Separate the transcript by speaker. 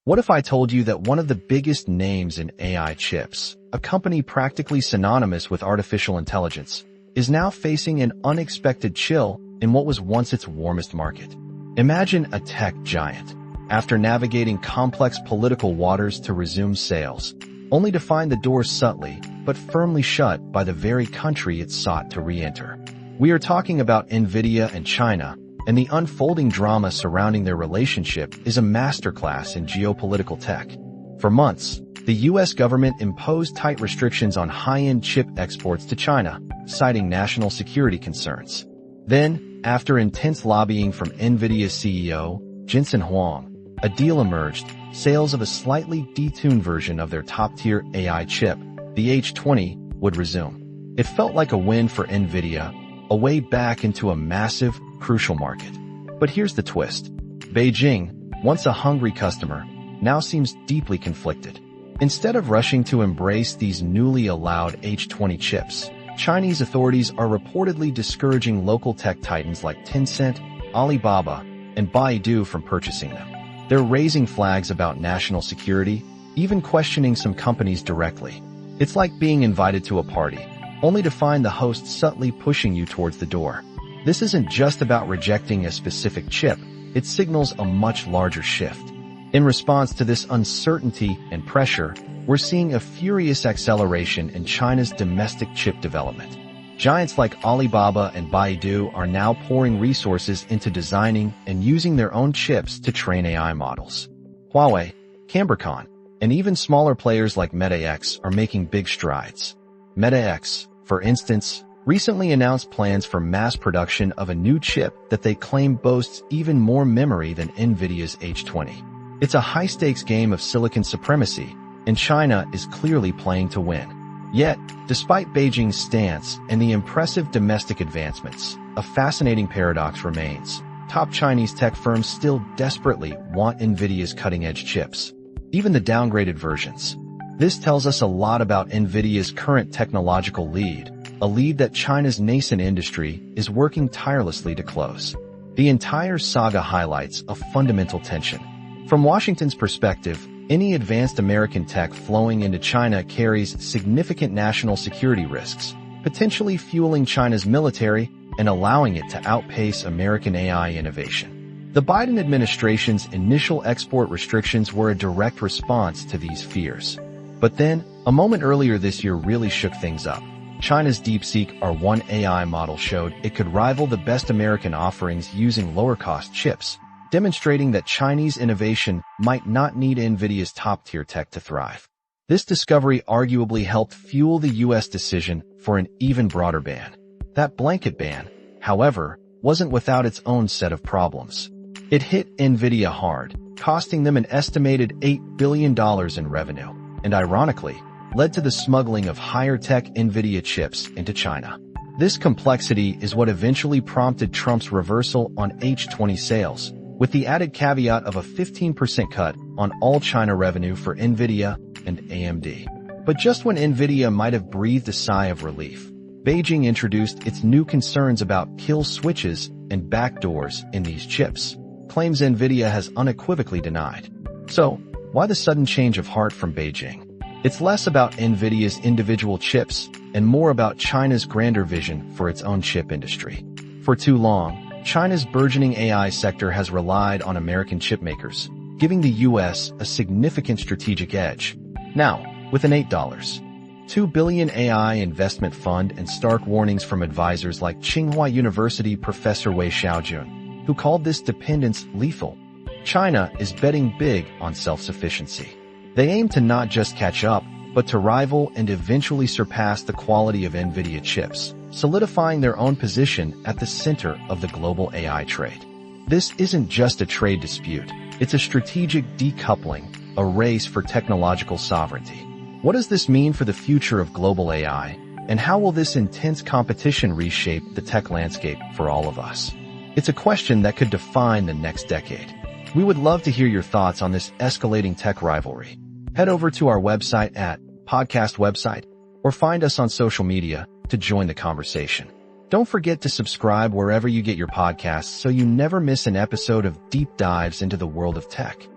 Speaker 1: What if I told you that one of the biggest names in AI chips, a company practically synonymous with artificial intelligence, is now facing an unexpected chill in what was once its warmest market? Imagine a tech giant, after navigating complex political waters to resume sales, only to find the doors subtly but firmly shut by the very country it sought to re-enter. We are talking about Nvidia and China, and the unfolding drama surrounding their relationship is a masterclass in geopolitical tech. For months, the U.S. government imposed tight restrictions on high-end chip exports to China, citing national security concerns. Then, after intense lobbying from Nvidia's CEO, Jensen Huang, a deal emerged: sales of a slightly detuned version of their top-tier AI chip, the H20, would resume. It felt like a win for Nvidia, a way back into a massive, crucial market. But here's the twist. Beijing, once a hungry customer, now seems deeply conflicted. Instead of rushing to embrace these newly allowed H20 chips, Chinese authorities are reportedly discouraging local tech titans like Tencent, Alibaba, and Baidu from purchasing them. They're raising flags about national security, even questioning some companies directly. It's like being invited to a party, only to find the host subtly pushing you towards the door. This isn't just about rejecting a specific chip, it signals a much larger shift. In response to this uncertainty and pressure, we're seeing a furious acceleration in China's domestic chip development. Giants like Alibaba and Baidu are now pouring resources into designing and using their own chips to train AI models. Huawei, Cambricon, and even smaller players like MetaX are making big strides. MetaX, for instance, recently announced plans for mass production of a new chip that they claim boasts even more memory than Nvidia's H20. It's a high-stakes game of silicon supremacy, and China is clearly playing to win. Yet, despite Beijing's stance and the impressive domestic advancements, a fascinating paradox remains. Top Chinese tech firms still desperately want Nvidia's cutting-edge chips, even the downgraded versions. This tells us a lot about Nvidia's current technological lead, a lead that China's nascent industry is working tirelessly to close. The entire saga highlights a fundamental tension. From Washington's perspective, any advanced American tech flowing into China carries significant national security risks, potentially fueling China's military and allowing it to outpace American AI innovation. The Biden administration's initial export restrictions were a direct response to these fears. But then, a moment earlier this year really shook things up. China's DeepSeek R1 AI model showed it could rival the best American offerings using lower-cost chips, demonstrating that Chinese innovation might not need Nvidia's top-tier tech to thrive. This discovery arguably helped fuel the U.S. decision for an even broader ban. That blanket ban, however, wasn't without its own set of problems. It hit Nvidia hard, costing them an estimated $8 billion in revenue, and ironically, led to the smuggling of higher-tech Nvidia chips into China. This complexity is what eventually prompted Trump's reversal on H20 sales, with the added caveat of a 15% cut on all China revenue for Nvidia and AMD. But just when Nvidia might have breathed a sigh of relief, Beijing introduced its new concerns about kill switches and backdoors in these chips, claims Nvidia has unequivocally denied. So, why the sudden change of heart from Beijing? It's less about Nvidia's individual chips and more about China's grander vision for its own chip industry. For too long, China's burgeoning AI sector has relied on American chipmakers, giving the U.S. a significant strategic edge. Now, with an $8.2 billion AI investment fund and stark warnings from advisors like Tsinghua University professor Wei Xiaojun, who called this dependence lethal, China is betting big on self-sufficiency. They aim to not just catch up, but to rival and eventually surpass the quality of Nvidia chips, solidifying their own position at the center of the global AI trade. This isn't just a trade dispute, it's a strategic decoupling, a race for technological sovereignty. What does this mean for the future of global AI, and how will this intense competition reshape the tech landscape for all of us? It's a question that could define the next decade. We would love to hear your thoughts on this escalating tech rivalry. Head over to our website at podcast website or find us on social media to join the conversation. Don't forget to subscribe wherever you get your podcasts so you never miss an episode of deep dives into the world of tech.